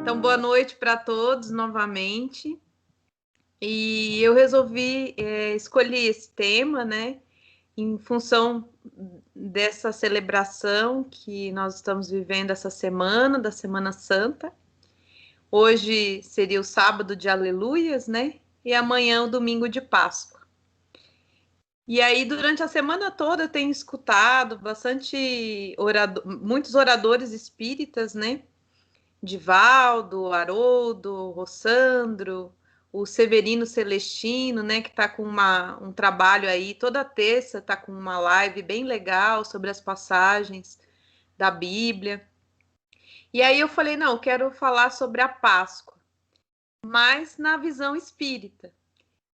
Então, boa noite para todos novamente. E eu resolvi escolher esse tema, né, em função dessa celebração que nós estamos vivendo essa semana, da Semana Santa. Hoje seria o sábado de Aleluias, né? E amanhã o domingo de Páscoa. E aí, durante a semana toda, eu tenho escutado muitos oradores espíritas, né? Divaldo, Haroldo, Rossandro, o Severino Celestino, né, que está com um trabalho aí, toda terça está com uma live bem legal sobre as passagens da Bíblia. E aí eu falei, não, eu quero falar sobre a Páscoa, mas na visão espírita.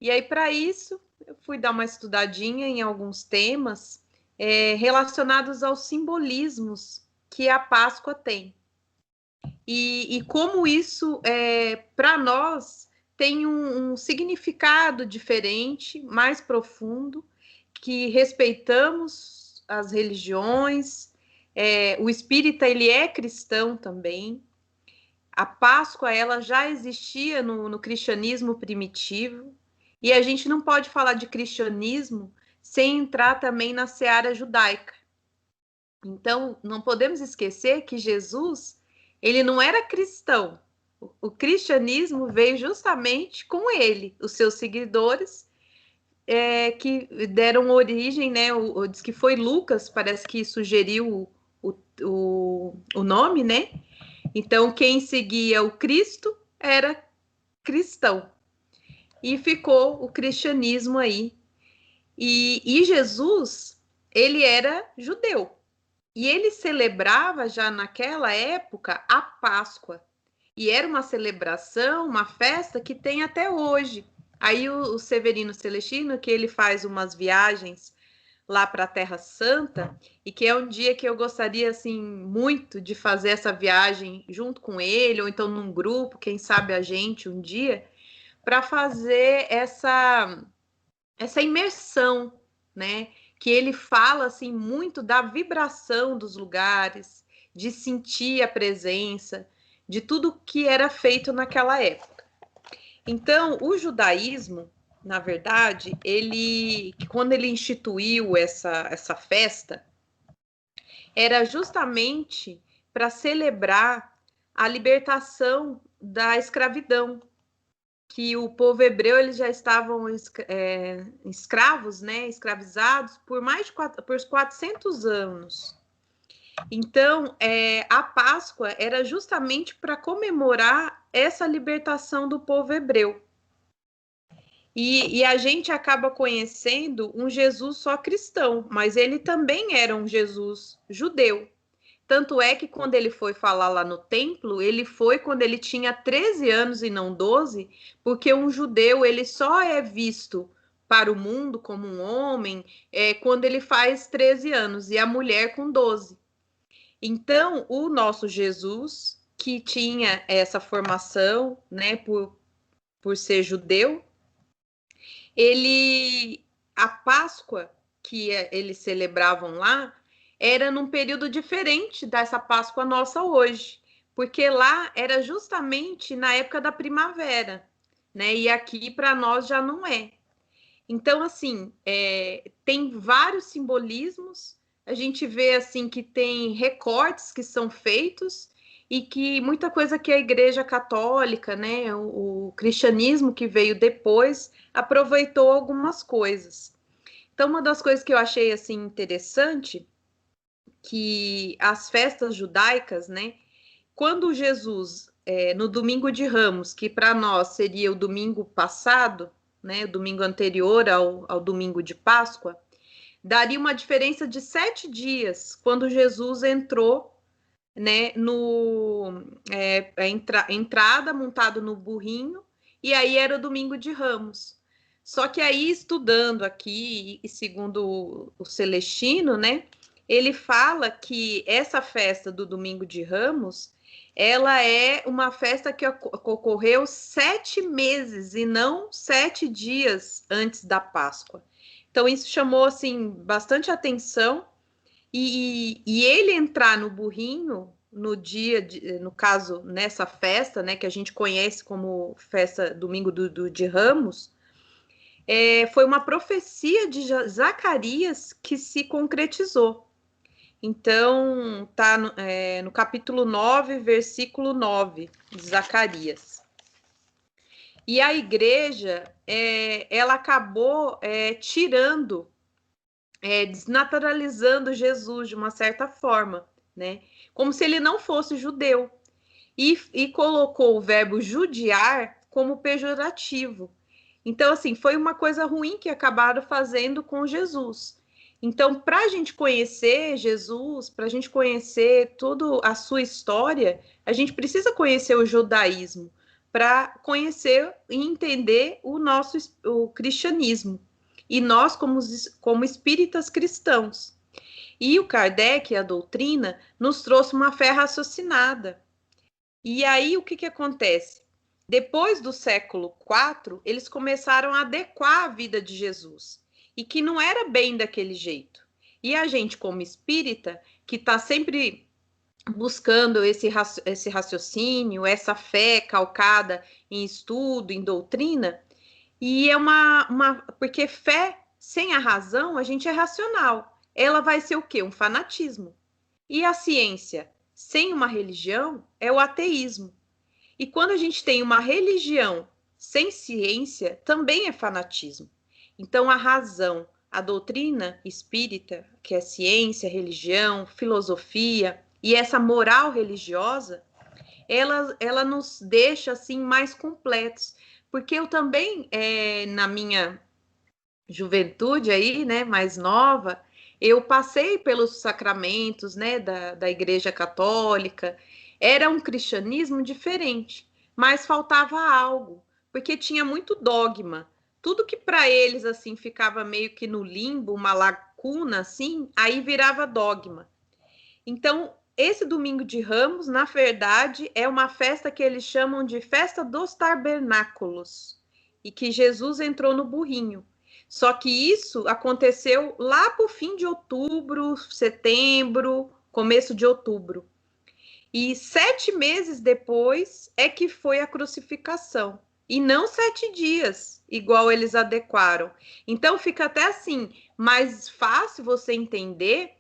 E aí, para isso, eu fui dar uma estudadinha em alguns temas relacionados aos simbolismos que a Páscoa tem. E como isso, para nós, tem um significado diferente, mais profundo, que respeitamos as religiões, o espírita ele é cristão também. A Páscoa ela já existia no cristianismo primitivo, e a gente não pode falar de cristianismo sem entrar também na seara judaica. Então, não podemos esquecer que Jesus, ele não era cristão. O cristianismo veio justamente com ele, os seus seguidores, que deram origem, né? Diz que foi Lucas, parece que sugeriu o nome, né? Então, quem seguia o Cristo era cristão. E ficou o cristianismo aí. E Jesus, ele era judeu. E ele celebrava já naquela época a Páscoa. E era uma celebração, uma festa que tem até hoje. Aí o Severino Celestino, que ele faz umas viagens lá para a Terra Santa, e que é um dia que eu gostaria assim muito de fazer essa viagem junto com ele, ou então num grupo, quem sabe a gente um dia, para fazer essa imersão, né? Que ele fala assim muito da vibração dos lugares, de sentir a presença, de tudo que era feito naquela época. Então, o judaísmo, na verdade, quando ele instituiu essa festa, era justamente para celebrar a libertação da escravidão, que o povo hebreu eles já estavam escravos, né, escravizados por por 400 anos. Então, a Páscoa era justamente para comemorar essa libertação do povo hebreu. E a gente acaba conhecendo um Jesus só cristão, mas ele também era um Jesus judeu. Tanto é que quando ele foi falar lá no templo, ele foi quando ele tinha 13 anos e não 12, porque um judeu ele só é visto para o mundo como um homem quando ele faz 13 anos e a mulher com 12. Então, o nosso Jesus, que tinha essa formação, né, por ser judeu, a Páscoa que eles celebravam lá era num período diferente dessa Páscoa nossa hoje, porque lá era justamente na época da primavera, né? E aqui para nós já não é. Então, assim, tem vários simbolismos. A gente vê assim que tem recortes que são feitos e que muita coisa que a Igreja Católica, né, o cristianismo que veio depois, aproveitou algumas coisas. Então, uma das coisas que eu achei assim interessante que as festas judaicas, né, quando Jesus no domingo de Ramos, que para nós seria o domingo passado, né, o domingo anterior ao domingo de Páscoa, daria uma diferença de 7 dias quando Jesus entrou, né, entrada montado no burrinho, e aí era o domingo de Ramos. Só que aí, estudando aqui, e segundo o Celestino, né, ele fala que essa festa do domingo de Ramos, ela é uma festa que ocorreu 7 meses e não 7 dias antes da Páscoa. Então, isso chamou, assim, bastante atenção. E ele entrar no burrinho no dia, no caso, nessa festa, né, que a gente conhece como festa Domingo de Ramos, foi uma profecia de Zacarias que se concretizou. Então, está no capítulo 9, versículo 9 de Zacarias. E a igreja, ela acabou tirando, desnaturalizando Jesus de uma certa forma, né? Como se ele não fosse judeu. E colocou o verbo judiar como pejorativo. Então, assim, foi uma coisa ruim que acabaram fazendo com Jesus. Então, para a gente conhecer Jesus, para a gente conhecer toda a sua história, a gente precisa conhecer o judaísmo, para conhecer e entender o cristianismo. E nós, como espíritas cristãos. E o Kardec, a doutrina, nos trouxe uma fé raciocinada. E aí, o que acontece? Depois do século IV, eles começaram a adequar a vida de Jesus. E que não era bem daquele jeito. E a gente, como espírita, que está sempre buscando esse raciocínio, essa fé calcada em estudo, em doutrina, e porque fé sem a razão, a gente é racional. Ela vai ser o quê? Um fanatismo. E a ciência sem uma religião é o ateísmo. E quando a gente tem uma religião sem ciência, também é fanatismo. Então, a razão, a doutrina espírita, que é ciência, religião, filosofia, e essa moral religiosa, ela nos deixa assim mais completos. Porque eu também, na minha juventude aí, né, mais nova, eu passei pelos sacramentos, né, da Igreja Católica. Era um cristianismo diferente, mas faltava algo, porque tinha muito dogma. Tudo que para eles assim ficava meio que no limbo, uma lacuna assim, aí virava dogma. Então, esse Domingo de Ramos, na verdade, é uma festa que eles chamam de Festa dos Tabernáculos, e que Jesus entrou no burrinho. Só que isso aconteceu lá para o fim de outubro, setembro, começo de outubro. E 7 meses depois é que foi a crucificação. E não 7 dias, igual eles adequaram. Então fica até assim, mais fácil você entender,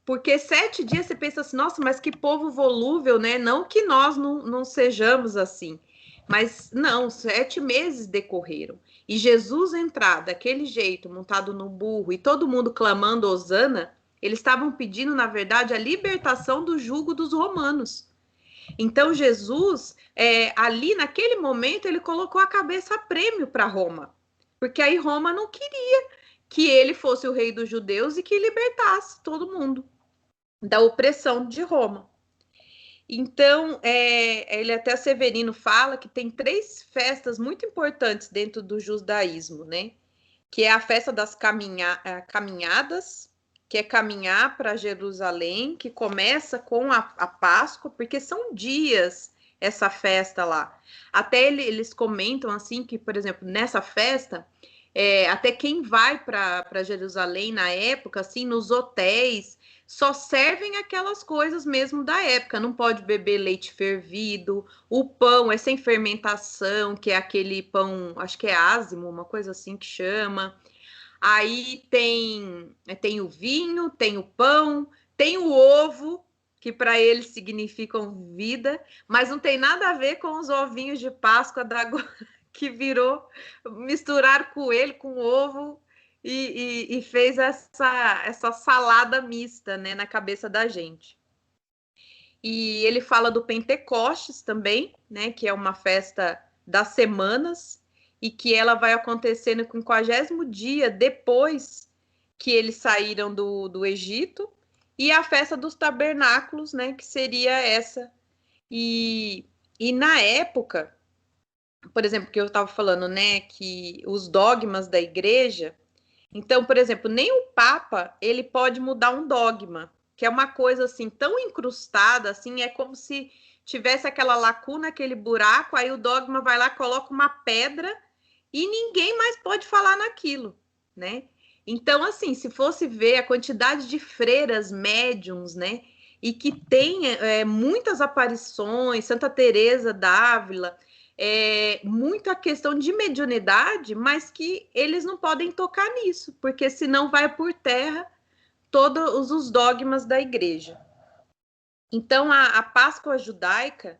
porque 7 dias você pensa assim, nossa, mas que povo volúvel, né? Não que nós não sejamos assim. Mas não, 7 meses decorreram. E Jesus entrar daquele jeito, montado no burro, e todo mundo clamando Hosana, eles estavam pedindo, na verdade, a libertação do jugo dos romanos. Então, Jesus, ali naquele momento, ele colocou a cabeça a prêmio para Roma. Porque aí Roma não queria que ele fosse o rei dos judeus e que libertasse todo mundo da opressão de Roma. Então, ele até Severino fala que tem 3 festas muito importantes dentro do judaísmo, né? Que é a festa das caminhadas, que é caminhar para Jerusalém, que começa com a Páscoa, porque são dias essa festa lá. Até eles comentam assim que, por exemplo, nessa festa, até quem vai para Jerusalém na época, assim, nos hotéis, só servem aquelas coisas mesmo da época. Não pode beber leite fervido, o pão é sem fermentação, que é aquele pão, acho que é ázimo, uma coisa assim que chama. Aí tem o vinho, tem o pão, tem o ovo, que para eles significam vida, mas não tem nada a ver com os ovinhos de Páscoa que virou misturar coelho com ovo e fez essa salada mista, né, na cabeça da gente. E ele fala do Pentecostes também, né, que é uma festa das semanas, e que ela vai acontecer no 50º dia depois que eles saíram do Egito, e a festa dos tabernáculos, né, que seria essa. E na época, por exemplo, que eu estava falando, né, que os dogmas da igreja, então, por exemplo, nem o Papa, ele pode mudar um dogma, que é uma coisa assim tão incrustada, assim, é como se tivesse aquela lacuna, aquele buraco, aí o dogma vai lá, coloca uma pedra e ninguém mais pode falar naquilo, né? Então, assim, se fosse ver a quantidade de freiras médiums, né, e que tem muitas aparições, Santa Teresa d'Ávila, muita questão de mediunidade, mas que eles não podem tocar nisso, porque senão vai por terra todos os dogmas da igreja. Então, a Páscoa judaica,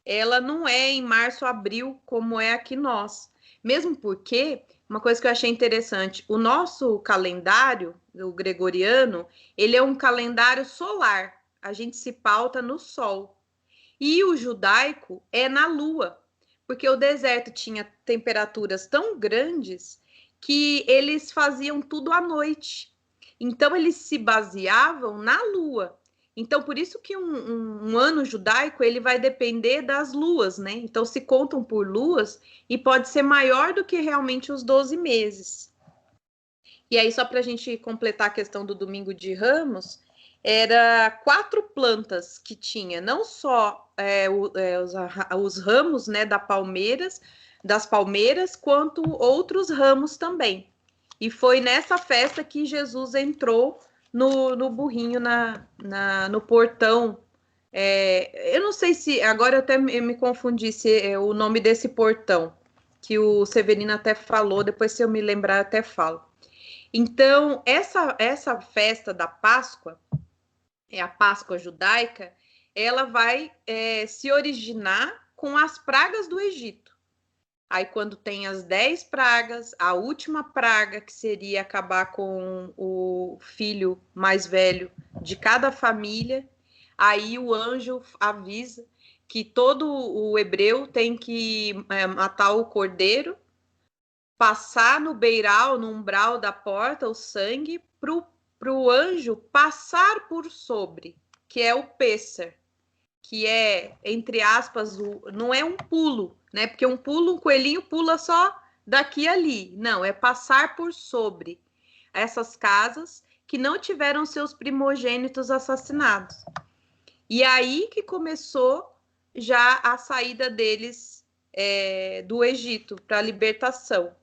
ela não é em março, abril, como é aqui nós. Mesmo porque, uma coisa que eu achei interessante, o nosso calendário, o gregoriano, ele é um calendário solar. A gente se pauta no sol. E o judaico é na lua, porque o deserto tinha temperaturas tão grandes que eles faziam tudo à noite. Então, eles se baseavam na lua. Então, por isso que um ano judaico ele vai depender das luas, né? Então, se contam por luas e pode ser maior do que realmente os 12 meses. E aí, só para a gente completar a questão do domingo de Ramos, era 4 plantas que tinha, não só os ramos, né, das palmeiras, quanto outros ramos também. E foi nessa festa que Jesus entrou no burrinho, no portão. Eu não sei se, agora eu até me confundi se é o nome desse portão, que o Severino até falou, depois se eu me lembrar eu até falo. Então, essa festa da Páscoa, a Páscoa judaica, ela vai se originar com as pragas do Egito. Aí, quando tem as 10 pragas, a última praga, que seria acabar com o filho mais velho de cada família, aí o anjo avisa que todo o hebreu tem que matar o cordeiro, passar no beiral, no umbral da porta, o sangue, para o anjo passar por sobre, que é o Pêssar, que é, entre aspas, não é um pulo, né? Porque um coelhinho pula só daqui e ali. Não, é passar por sobre essas casas que não tiveram seus primogênitos assassinados. E aí que começou já a saída deles do Egito para a libertação.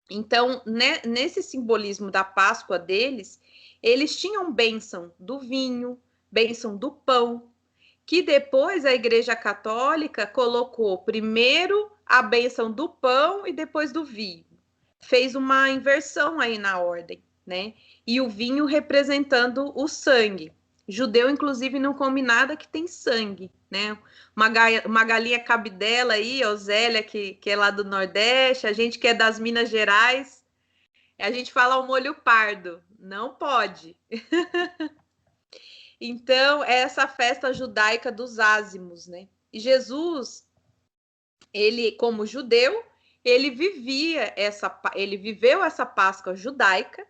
Então, né, nesse simbolismo da Páscoa deles, eles tinham bênção do vinho, bênção do pão, que depois a Igreja Católica colocou primeiro a bênção do pão e depois do vinho. Fez uma inversão aí na ordem, né? E o vinho representando o sangue. Judeu, inclusive, não come nada que tem sangue, né? Uma galinha cabidela aí, Osélia, que é lá do Nordeste, a gente que é das Minas Gerais, a gente fala o molho pardo, não pode. Então, é essa festa judaica dos ázimos, né? E Jesus, ele, como judeu, ele viveu essa Páscoa judaica,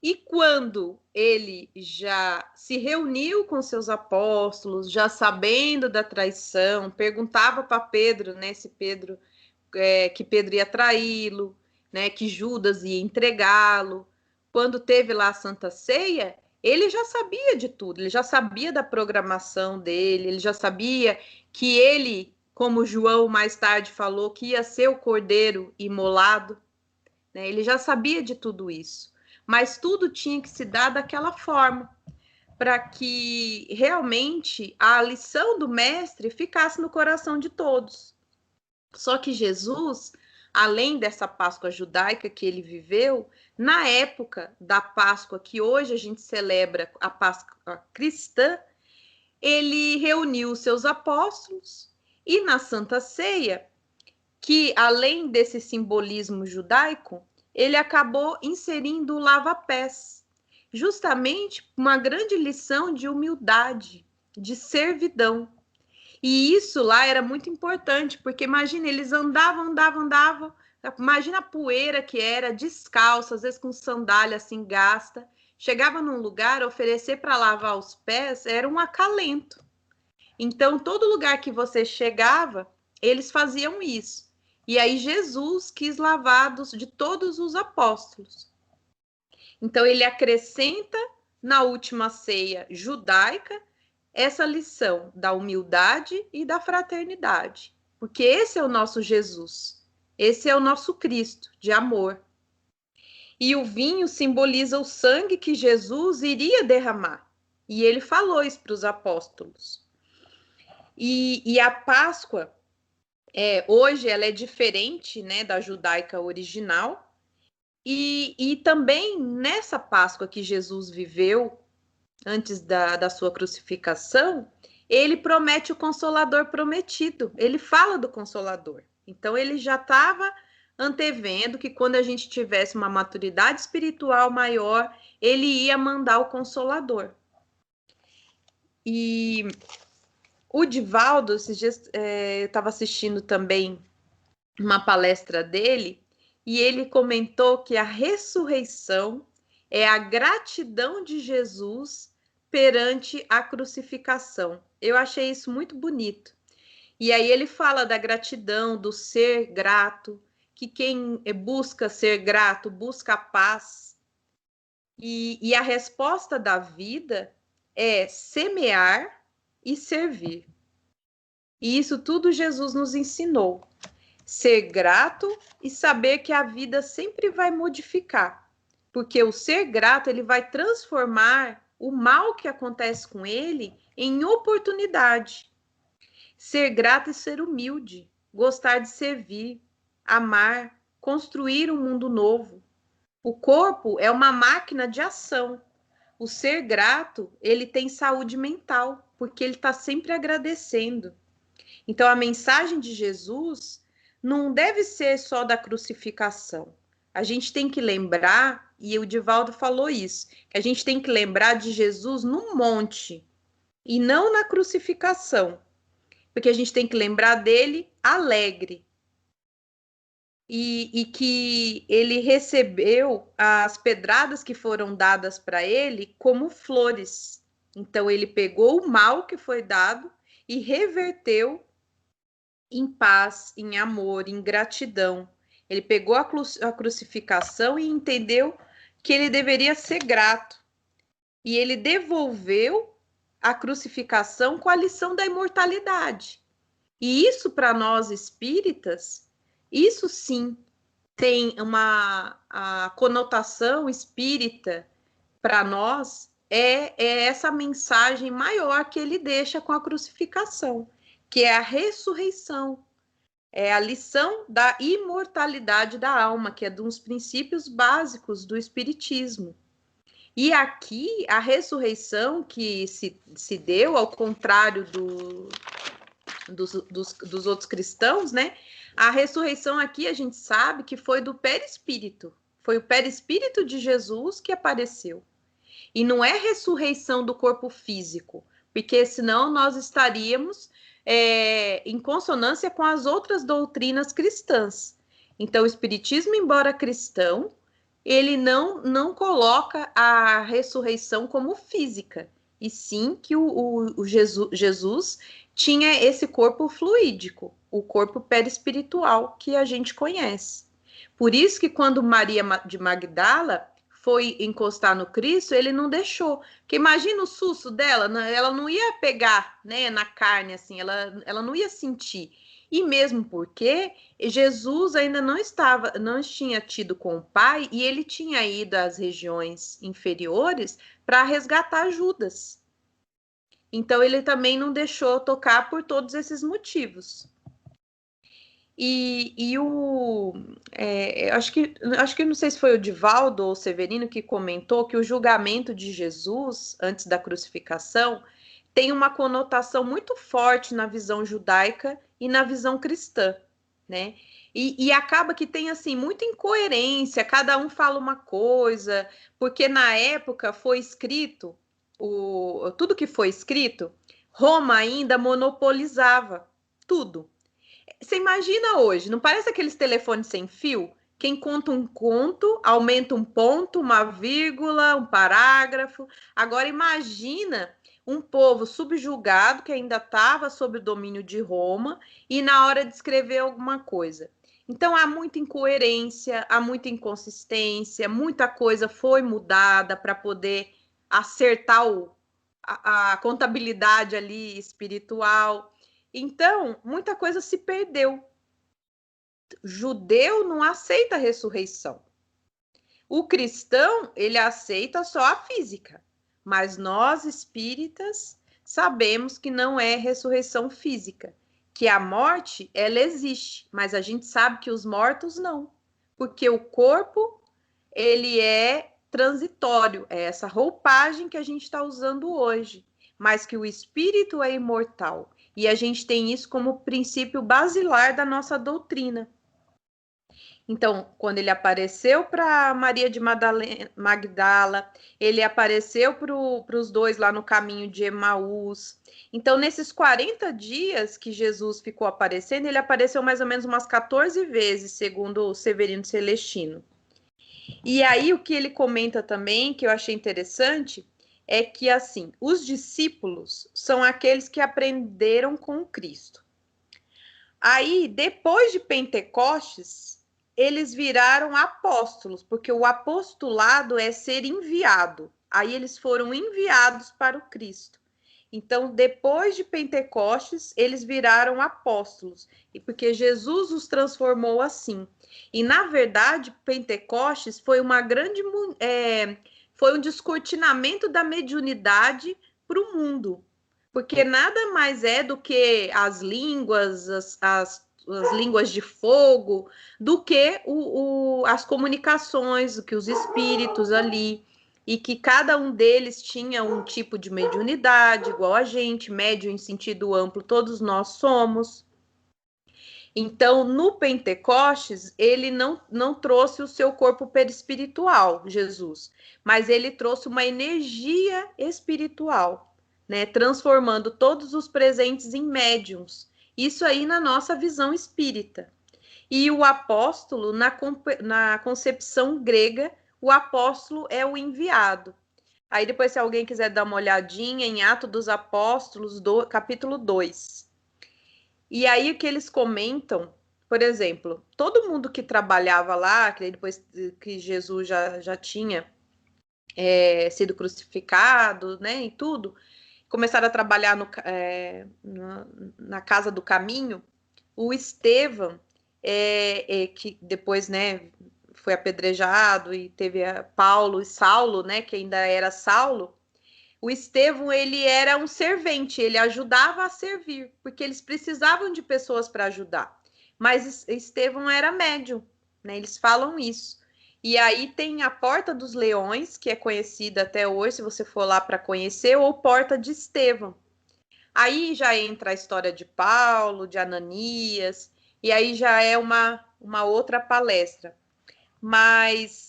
e quando ele já se reuniu com seus apóstolos, já sabendo da traição, perguntava para Pedro, né, se Pedro que Pedro ia traí-lo, né, que Judas ia entregá-lo. Quando teve lá a Santa Ceia, ele já sabia de tudo, ele já sabia da programação dele, ele já sabia que ele, como João mais tarde falou, que ia ser o cordeiro imolado, né? Ele já sabia de tudo isso, mas tudo tinha que se dar daquela forma, para que realmente a lição do mestre ficasse no coração de todos. Só que Jesus, além dessa Páscoa judaica que ele viveu, na época da Páscoa que hoje a gente celebra, a Páscoa cristã, ele reuniu os seus apóstolos e na Santa Ceia, que além desse simbolismo judaico, ele acabou inserindo o lava-pés, justamente uma grande lição de humildade, de servidão. E isso lá era muito importante, porque imagina, eles andavam, imagina a poeira que era, descalço, às vezes com sandália assim gasta, chegava num lugar, oferecer para lavar os pés era um acalento. Então, todo lugar que você chegava, eles faziam isso. E aí Jesus quis lavar de todos os apóstolos. Então, ele acrescenta na última ceia judaica essa lição da humildade e da fraternidade, porque esse é o nosso Jesus, esse é o nosso Cristo de amor. E o vinho simboliza o sangue que Jesus iria derramar. E ele falou isso para os apóstolos. E a Páscoa, hoje, ela é diferente, né, da judaica original. E também nessa Páscoa que Jesus viveu, antes da sua crucificação, ele promete o Consolador prometido. Ele fala do Consolador. Então, ele já estava antevendo que quando a gente tivesse uma maturidade espiritual maior, ele ia mandar o Consolador. E o Divaldo, esses dias, eu estava assistindo também uma palestra dele, e ele comentou que a ressurreição é a gratidão de Jesus perante a crucificação. Eu achei isso muito bonito. E aí ele fala da gratidão, do ser grato, que quem busca ser grato busca a paz. E a resposta da vida é semear e servir. E isso tudo Jesus nos ensinou. Ser grato e saber que a vida sempre vai modificar. Porque o ser grato, ele vai transformar o mal que acontece com ele em oportunidade. Ser grato e ser humilde, gostar de servir, amar, construir um mundo novo. O corpo é uma máquina de ação. O ser grato, ele tem saúde mental, porque ele está sempre agradecendo. Então, a mensagem de Jesus não deve ser só da crucificação. A gente tem que lembrar, e o Divaldo falou isso, que a gente tem que lembrar de Jesus no monte e não na crucificação, porque a gente tem que lembrar dele alegre. E que ele recebeu as pedradas que foram dadas para ele como flores. Então, ele pegou o mal que foi dado e reverteu em paz, em amor, em gratidão. Ele pegou a crucificação e entendeu que ele deveria ser grato. E ele devolveu a crucificação com a lição da imortalidade. E isso, para nós espíritas, isso sim tem a conotação espírita para nós, é essa mensagem maior que ele deixa com a crucificação, que é a ressurreição. É a lição da imortalidade da alma, que é um dos princípios básicos do espiritismo. E aqui, a ressurreição que se deu, ao contrário dos outros cristãos, né? A ressurreição aqui, a gente sabe que foi do perispírito. Foi o perispírito de Jesus que apareceu. E não é ressurreição do corpo físico, porque senão nós estaríamos em consonância com as outras doutrinas cristãs. Então, o Espiritismo, embora cristão, ele não coloca a ressurreição como física, e sim que o Jesus tinha esse corpo fluídico, o corpo perispiritual que a gente conhece. Por isso que quando Maria de Magdala foi encostar no Cristo, ele não deixou. Porque imagina o susto dela, ela não ia pegar, né, na carne, assim, ela não ia sentir. E mesmo porque Jesus ainda não tinha tido com o pai, e ele tinha ido às regiões inferiores para resgatar Judas. Então ele também não deixou tocar por todos esses motivos. Acho que não sei se foi o Divaldo ou o Severino que comentou que o julgamento de Jesus antes da crucificação tem uma conotação muito forte na visão judaica e na visão cristã, né? E acaba que tem assim muita incoerência, cada um fala uma coisa, porque na época foi escrito tudo que foi escrito, Roma ainda monopolizava tudo. Você imagina hoje, não parece aqueles telefones sem fio? Quem conta um conto, aumenta um ponto, uma vírgula, um parágrafo. Agora imagina um povo subjugado que ainda estava sob o domínio de Roma e na hora de escrever alguma coisa. Então há muita incoerência, há muita inconsistência, muita coisa foi mudada para poder acertar a contabilidade ali espiritual. Então, muita coisa se perdeu. Judeu não aceita a ressurreição. O cristão, ele aceita só a física, mas nós espíritas sabemos que não é ressurreição física, que a morte, ela existe, mas a gente sabe que os mortos não, porque o corpo, ele é transitório, é essa roupagem que a gente está usando hoje, mas que o espírito é imortal, e a gente tem isso como princípio basilar da nossa doutrina. Então, quando ele apareceu para Maria de Magdala, ele apareceu para os dois lá no caminho de Emaús. Então, nesses 40 dias que Jesus ficou aparecendo, ele apareceu mais ou menos umas 14 vezes, segundo o Severino Celestino. E aí, o que ele comenta também, que eu achei interessante, é que, assim, os discípulos são aqueles que aprenderam com Cristo. Aí, depois de Pentecostes, eles viraram apóstolos, porque o apostolado é ser enviado. Aí eles foram enviados para o Cristo. Então, depois de Pentecostes, eles viraram apóstolos, e porque Jesus os transformou assim. E, na verdade, Pentecostes foi uma grande, foi um descortinamento da mediunidade para o mundo, porque nada mais é do que as línguas, as línguas de fogo, do que as comunicações, do que os espíritos ali, e que cada um deles tinha um tipo de mediunidade, igual a gente, médium em sentido amplo, todos nós somos. Então, no Pentecostes, ele não trouxe o seu corpo perispiritual, Jesus, mas ele trouxe uma energia espiritual, né, transformando todos os presentes em médiums. Isso aí na nossa visão espírita. E o apóstolo, na concepção grega, o apóstolo é o enviado. Aí depois, se alguém quiser dar uma olhadinha em Atos dos Apóstolos, capítulo 2. E aí o que eles comentam, por exemplo, todo mundo que trabalhava lá, que depois que Jesus já tinha sido crucificado, né, e tudo, começaram a trabalhar na Casa do Caminho. O Estevão, que depois, né, foi apedrejado, e teve Paulo e Saulo, né, que ainda era Saulo. O Estevão, ele era um servente, ele ajudava a servir, porque eles precisavam de pessoas para ajudar. Mas Estevão era médium, né? Eles falam isso. E aí tem a Porta dos Leões, que é conhecida até hoje, se você for lá para conhecer, ou Porta de Estevão. Aí já entra a história de Paulo, de Ananias, e aí já é uma outra palestra. Mas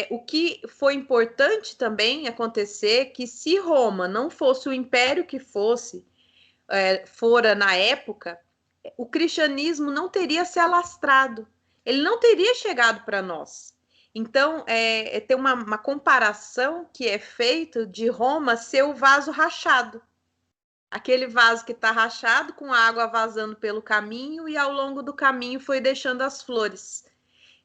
o que foi importante também acontecer, que se Roma não fosse o império que fora na época, o cristianismo não teria se alastrado, ele não teria chegado para nós. Então, tem uma comparação que é feita de Roma ser o vaso rachado. Aquele vaso que está rachado, com a água vazando pelo caminho, e ao longo do caminho foi deixando as flores.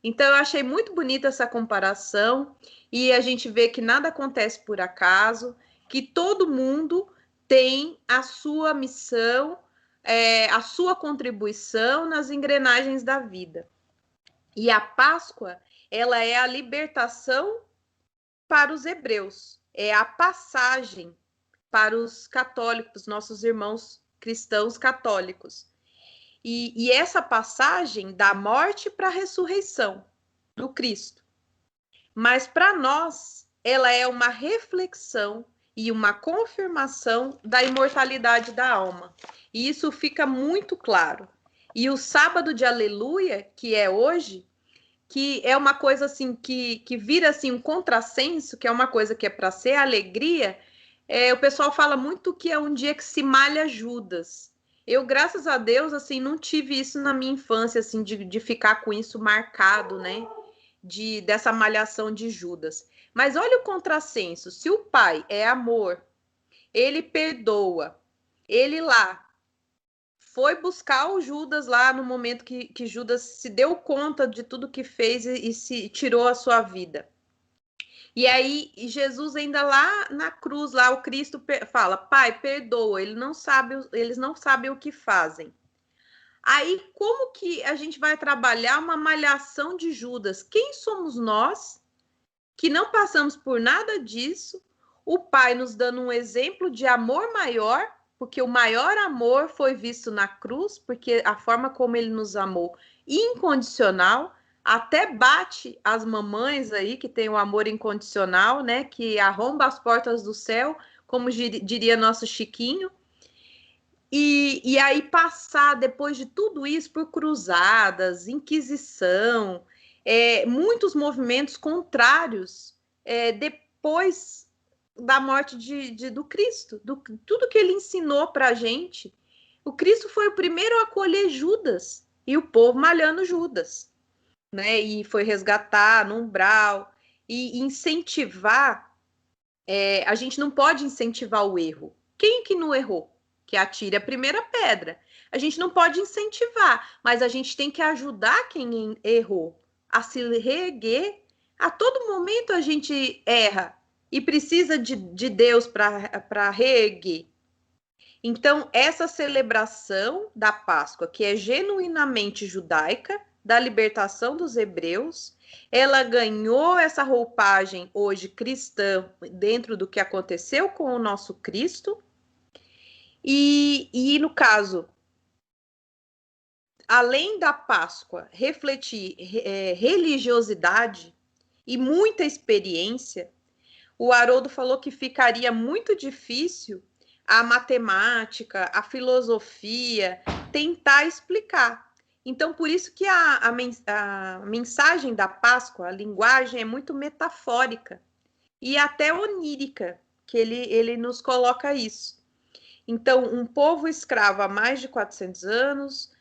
Então, eu achei muito bonita essa comparação, e a gente vê que nada acontece por acaso, que todo mundo tem a sua missão, a sua contribuição nas engrenagens da vida. E a Páscoa, ela é a libertação para os hebreus, é a passagem para os católicos, nossos irmãos cristãos católicos. E essa passagem da morte para a ressurreição do Cristo. Mas para nós, ela é uma reflexão e uma confirmação da imortalidade da alma. E isso fica muito claro. E o sábado de aleluia, que é hoje, que é uma coisa assim que vira assim um contrassenso, que é uma coisa que é para ser alegria, o pessoal fala muito que é um dia que se malha Judas. Eu, graças a Deus, assim, não tive isso na minha infância, assim, de ficar com isso marcado, né? Dessa malhação de Judas. Mas olha o contrassenso. Se o pai é amor, ele perdoa, ele lá foi buscar o Judas lá no momento que Judas se deu conta de tudo que fez e se tirou a sua vida. E aí Jesus ainda lá na cruz, lá o Cristo fala, Pai, perdoa, eles não sabem o que fazem. Aí como que a gente vai trabalhar uma malhação de Judas? Quem somos nós que não passamos por nada disso, o Pai nos dando um exemplo de amor maior, porque o maior amor foi visto na cruz, porque a forma como ele nos amou, incondicional, até bate as mamães aí que tem o amor incondicional, né, que arromba as portas do céu, como diria nosso Chiquinho. E aí passar, depois de tudo isso, por cruzadas, inquisição, muitos movimentos contrários, depois da morte do Cristo, tudo que ele ensinou para a gente. O Cristo foi o primeiro a acolher Judas, e o povo malhando Judas, né? E foi resgatar no umbral, e incentivar, a gente não pode incentivar o erro. Quem que não errou? Que atire a primeira pedra. A gente não pode incentivar, mas a gente tem que ajudar quem errou a se reerguer. A todo momento a gente erra e precisa de Deus para reerguer. Então, essa celebração da Páscoa, que é genuinamente judaica, da libertação dos hebreus, ela ganhou essa roupagem hoje cristã dentro do que aconteceu com o nosso Cristo. E no caso, além da Páscoa refletir religiosidade e muita experiência, o Haroldo falou que ficaria muito difícil a matemática, a filosofia tentar explicar. Então, por isso que a mensagem da Páscoa, a linguagem é muito metafórica e até onírica, que ele nos coloca isso. Então, um povo escravo há mais de 400 anos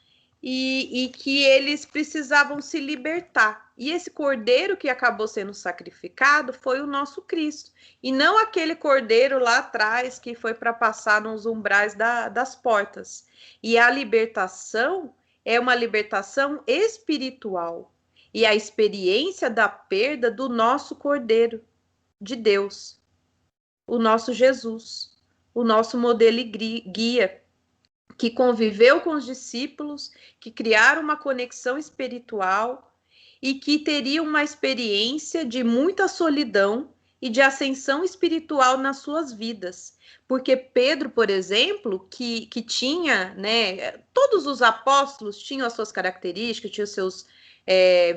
e que eles precisavam se libertar. E esse cordeiro que acabou sendo sacrificado foi o nosso Cristo. E não aquele cordeiro lá atrás que foi para passar nos umbrais das portas. E a libertação é uma libertação espiritual. E a experiência da perda do nosso cordeiro de Deus, o nosso Jesus, o nosso modelo e guia, que conviveu com os discípulos, que criaram uma conexão espiritual e que teria uma experiência de muita solidão e de ascensão espiritual nas suas vidas. Porque Pedro, por exemplo, que tinha, né, todos os apóstolos tinham as suas características, tinham os seus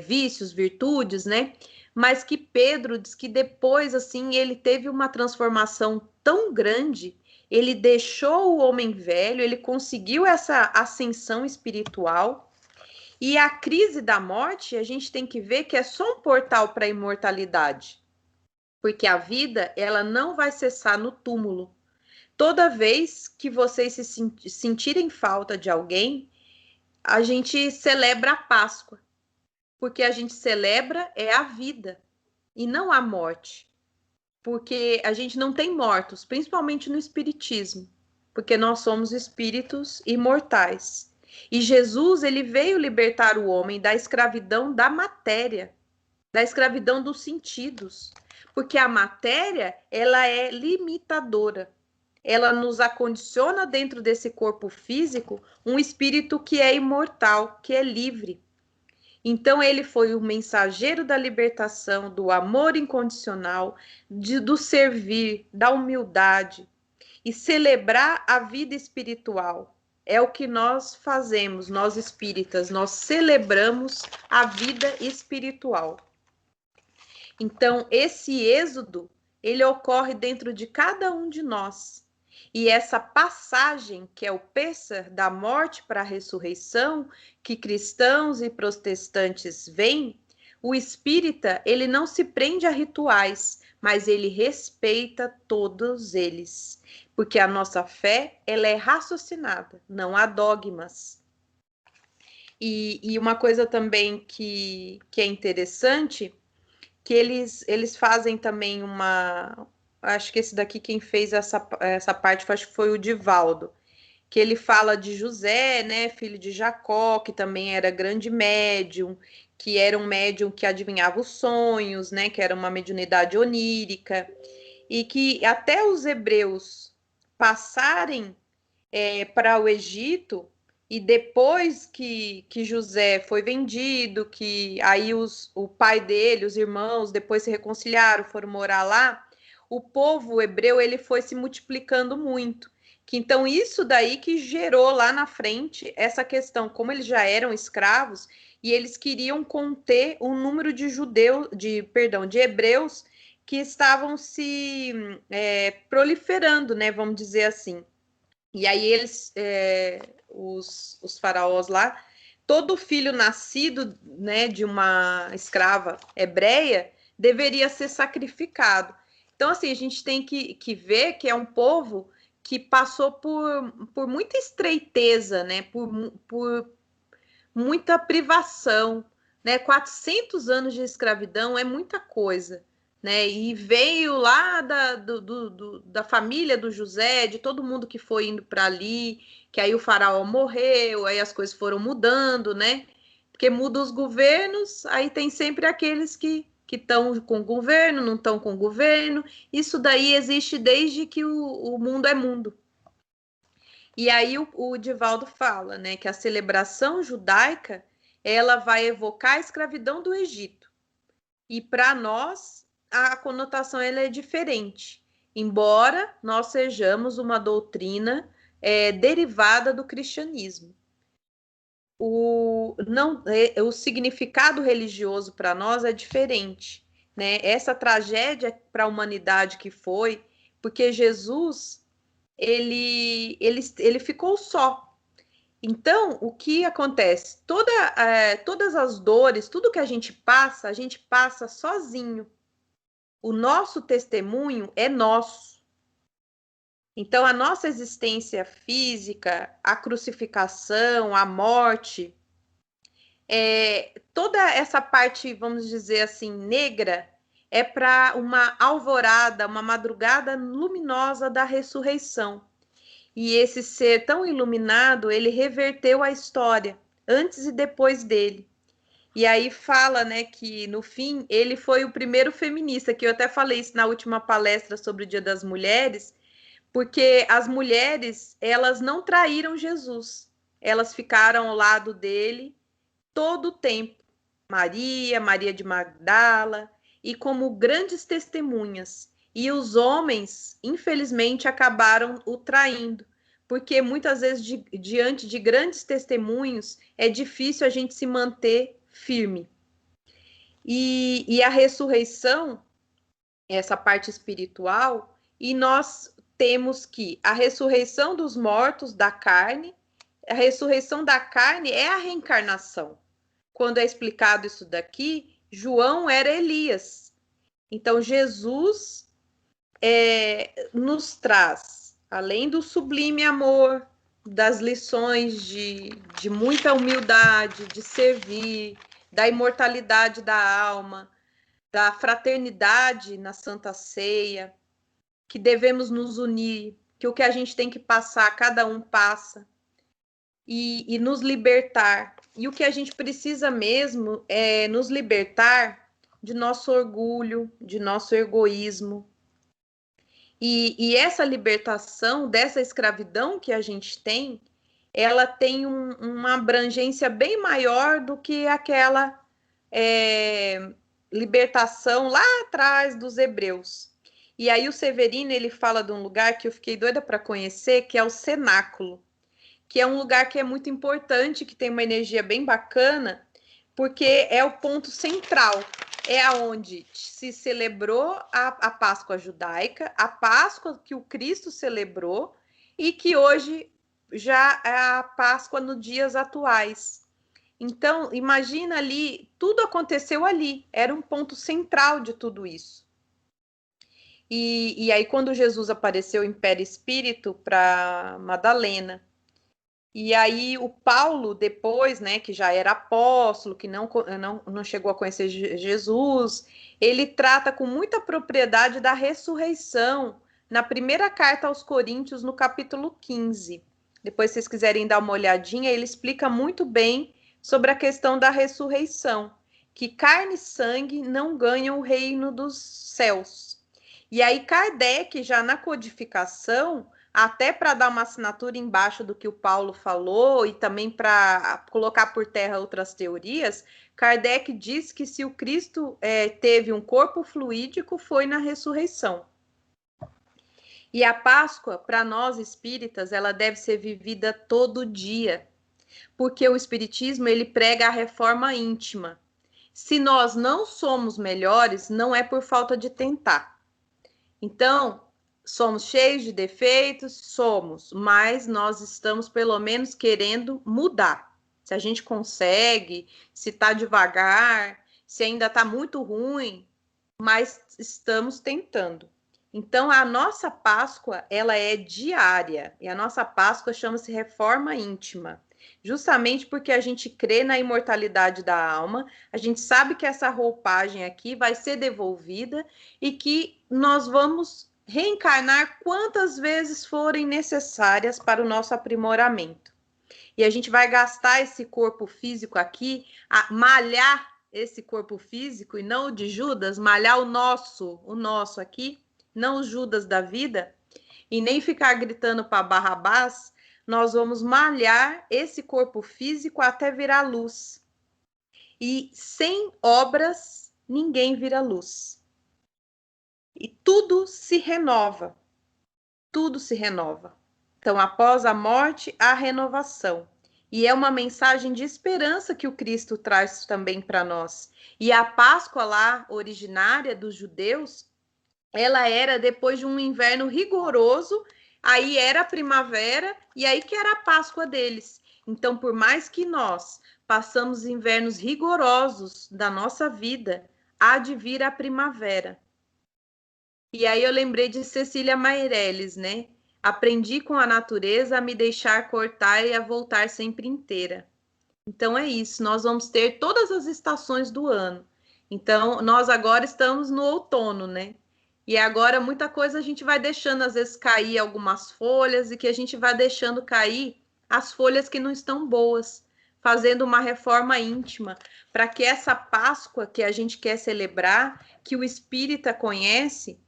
vícios, virtudes, né? Mas que Pedro diz que depois, assim, ele teve uma transformação tão grande, ele deixou o homem velho, ele conseguiu essa ascensão espiritual. E a crise da morte, a gente tem que ver que é só um portal para a imortalidade. Porque a vida, ela não vai cessar no túmulo. Toda vez que vocês se sentirem falta de alguém, a gente celebra a Páscoa. Porque a gente celebra a vida e não a morte. Porque a gente não tem mortos, principalmente no espiritismo, porque nós somos espíritos imortais. E Jesus, ele veio libertar o homem da escravidão da matéria, da escravidão dos sentidos, porque a matéria, ela é limitadora. Ela nos acondiciona dentro desse corpo físico um espírito que é imortal, que é livre. Então, ele foi o mensageiro da libertação, do amor incondicional, do servir, da humildade e celebrar a vida espiritual. É o que nós fazemos, nós espíritas, nós celebramos a vida espiritual. Então, esse êxodo, ele ocorre dentro de cada um de nós. E essa passagem, que é o Pêssar, da morte para a ressurreição, que cristãos e protestantes veem, o espírita, ele não se prende a rituais, mas ele respeita todos eles. Porque a nossa fé, ela é raciocinada, não há dogmas. E uma coisa também que é interessante, que eles fazem também uma... Acho que esse daqui, quem fez essa parte, acho que foi o Divaldo, que ele fala de José, né, filho de Jacó, que também era grande médium, que era um médium que adivinhava os sonhos, né, que era uma mediunidade onírica, e que até os hebreus passarem para o Egito, e depois que José foi vendido, que aí o pai dele, os irmãos, depois se reconciliaram, foram morar lá, o povo hebreu ele foi se multiplicando muito. Que então isso daí que gerou lá na frente essa questão, como eles já eram escravos e eles queriam conter o número de de hebreus que estavam se proliferando, né? Vamos dizer assim. E aí os faraós lá, todo filho nascido, né, de uma escrava hebreia deveria ser sacrificado. Então, assim, a gente tem que ver que é um povo que passou por muita estreiteza, né, por muita privação, né? 400 anos de escravidão é muita coisa, né? E veio lá da família do José, de todo mundo que foi indo para ali, que aí o faraó morreu, aí as coisas foram mudando, né? Porque mudam os governos, aí tem sempre aqueles que estão com o governo, não estão com o governo. Isso daí existe desde que o mundo é mundo. E aí o Divaldo fala, né, que a celebração judaica ela vai evocar a escravidão do Egito. E para nós a conotação ela é diferente, embora nós sejamos uma doutrina derivada do cristianismo. O significado religioso para nós é diferente, né? Essa tragédia para a humanidade que foi, porque Jesus ele ficou só. Então, o que acontece? Todas as dores, tudo que a gente passa sozinho. O nosso testemunho é nosso. Então, a nossa existência física, a crucificação, a morte, toda essa parte, vamos dizer assim, negra, é para uma alvorada, uma madrugada luminosa da ressurreição. E esse ser tão iluminado, ele reverteu a história, antes e depois dele. E aí fala, né, que no fim ele foi o primeiro feminista, que eu até falei isso na última palestra sobre o Dia das Mulheres, porque as mulheres, elas não traíram Jesus. Elas ficaram ao lado dele todo o tempo. Maria de Magdala, e como grandes testemunhas. E os homens, infelizmente, acabaram o traindo, porque muitas vezes, diante de grandes testemunhos, é difícil a gente se manter firme. E a ressurreição, essa parte espiritual, e nós temos que a ressurreição dos mortos da carne, a ressurreição da carne é a reencarnação. Quando é explicado isso daqui, João era Elias. Então, Jesus nos traz, além do sublime amor, das lições de muita humildade, de servir, da imortalidade da alma, da fraternidade na Santa Ceia, que devemos nos unir, que o que a gente tem que passar, cada um passa, e nos libertar. E o que a gente precisa mesmo é nos libertar de nosso orgulho, de nosso egoísmo. E essa libertação dessa escravidão que a gente tem, ela tem uma abrangência bem maior do que aquela libertação lá atrás dos hebreus. E aí o Severino ele fala de um lugar que eu fiquei doida para conhecer, que é o cenáculo, que é um lugar que é muito importante, que tem uma energia bem bacana, porque é o ponto central, é aonde se celebrou a Páscoa judaica, a Páscoa que o Cristo celebrou e que hoje já é a Páscoa nos dias atuais. Então, imagina ali, tudo aconteceu ali, era um ponto central de tudo isso. E aí, quando Jesus apareceu em perispírito para Madalena, e aí o Paulo, depois, né, que já era apóstolo, que não chegou a conhecer Jesus, ele trata com muita propriedade da ressurreição na primeira carta aos Coríntios, no capítulo 15. Depois, se vocês quiserem dar uma olhadinha, ele explica muito bem sobre a questão da ressurreição, que carne e sangue não ganham o reino dos céus. E aí Kardec, já na codificação, até para dar uma assinatura embaixo do que o Paulo falou e também para colocar por terra outras teorias, Kardec diz que se o Cristo teve um corpo fluídico, foi na ressurreição. E a Páscoa, para nós espíritas, ela deve ser vivida todo dia, porque o espiritismo ele prega a reforma íntima. Se nós não somos melhores, não é por falta de tentar. Então, somos cheios de defeitos, somos, mas nós estamos pelo menos querendo mudar. Se a gente consegue, se está devagar, se ainda está muito ruim, mas estamos tentando. Então, a nossa Páscoa, ela é diária, e a nossa Páscoa chama-se reforma íntima, justamente porque a gente crê na imortalidade da alma, a gente sabe que essa roupagem aqui vai ser devolvida e que nós vamos reencarnar quantas vezes forem necessárias para o nosso aprimoramento. E a gente vai gastar esse corpo físico aqui, malhar esse corpo físico, e não o de Judas, malhar o nosso aqui, não o Judas da vida, e nem ficar gritando para Barrabás. Nós vamos malhar esse corpo físico até virar luz. E sem obras, ninguém vira luz. E tudo se renova. Tudo se renova. Então, após a morte, há renovação. E é uma mensagem de esperança que o Cristo traz também para nós. E a Páscoa lá, originária dos judeus, ela era depois de um inverno rigoroso, aí era a primavera, e aí que era a Páscoa deles. Então, por mais que nós passamos invernos rigorosos da nossa vida, há de vir a primavera. E aí eu lembrei de Cecília Meirelles, né? Aprendi com a natureza a me deixar cortar e a voltar sempre inteira. Então é isso, nós vamos ter todas as estações do ano. Então, nós agora estamos no outono, né? E agora muita coisa a gente vai deixando, às vezes, cair algumas folhas, e que a gente vai deixando cair as folhas que não estão boas, fazendo uma reforma íntima, para que essa Páscoa que a gente quer celebrar, que o espírita conhece,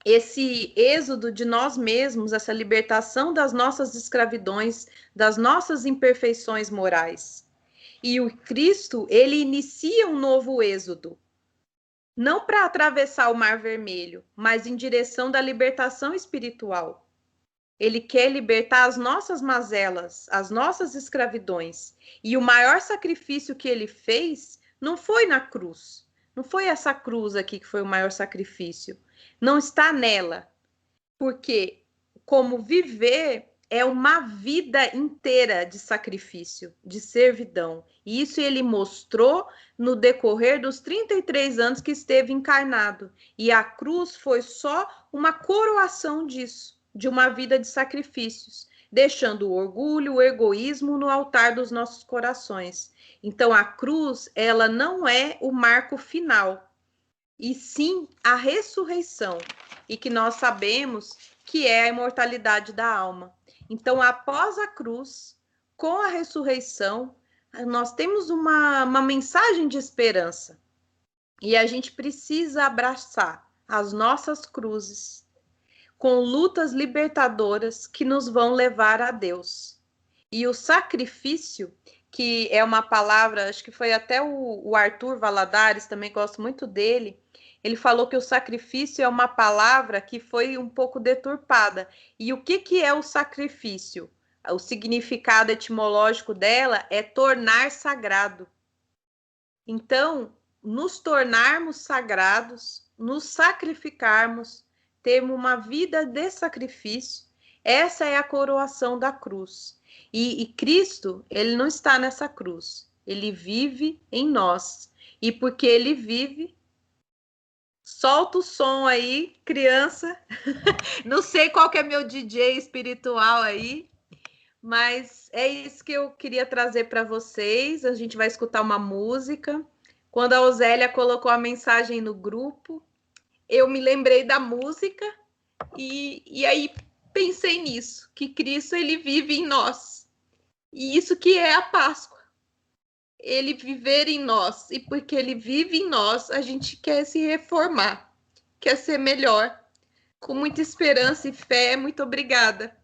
esse êxodo de nós mesmos, essa libertação das nossas escravidões, das nossas imperfeições morais. E o Cristo, ele inicia um novo êxodo, não para atravessar o Mar Vermelho, mas em direção da libertação espiritual. Ele quer libertar as nossas mazelas, as nossas escravidões. E o maior sacrifício que ele fez não foi na cruz. Não foi essa cruz aqui que foi o maior sacrifício. Não está nela. Porque como viver é uma vida inteira de sacrifício, de servidão. E isso ele mostrou no decorrer dos 33 anos que esteve encarnado. E a cruz foi só uma coroação disso, de uma vida de sacrifícios, deixando o orgulho, o egoísmo no altar dos nossos corações. Então a cruz, ela não é o marco final, e sim a ressurreição, e que nós sabemos que é a imortalidade da alma. Então, após a cruz, com a ressurreição, nós temos uma mensagem de esperança. E a gente precisa abraçar as nossas cruzes com lutas libertadoras que nos vão levar a Deus. E o sacrifício, que é uma palavra, acho que foi até o Arthur Valadares, também gosto muito dele, ele falou que o sacrifício é uma palavra que foi um pouco deturpada. E o que é o sacrifício? O significado etimológico dela é tornar sagrado. Então, nos tornarmos sagrados, nos sacrificarmos, termos uma vida de sacrifício, essa é a coroação da cruz. E Cristo, ele não está nessa cruz, ele vive em nós. E porque ele vive, solta o som aí, criança. Não sei qual que é meu DJ espiritual aí, mas é isso que eu queria trazer para vocês. A gente vai escutar uma música. Quando a Osélia colocou a mensagem no grupo, eu me lembrei da música e aí pensei nisso, que Cristo ele vive em nós. E isso que é a Páscoa. Ele viver em nós, e porque ele vive em nós, a gente quer se reformar, quer ser melhor, com muita esperança e fé. Muito obrigada.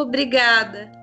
Obrigada.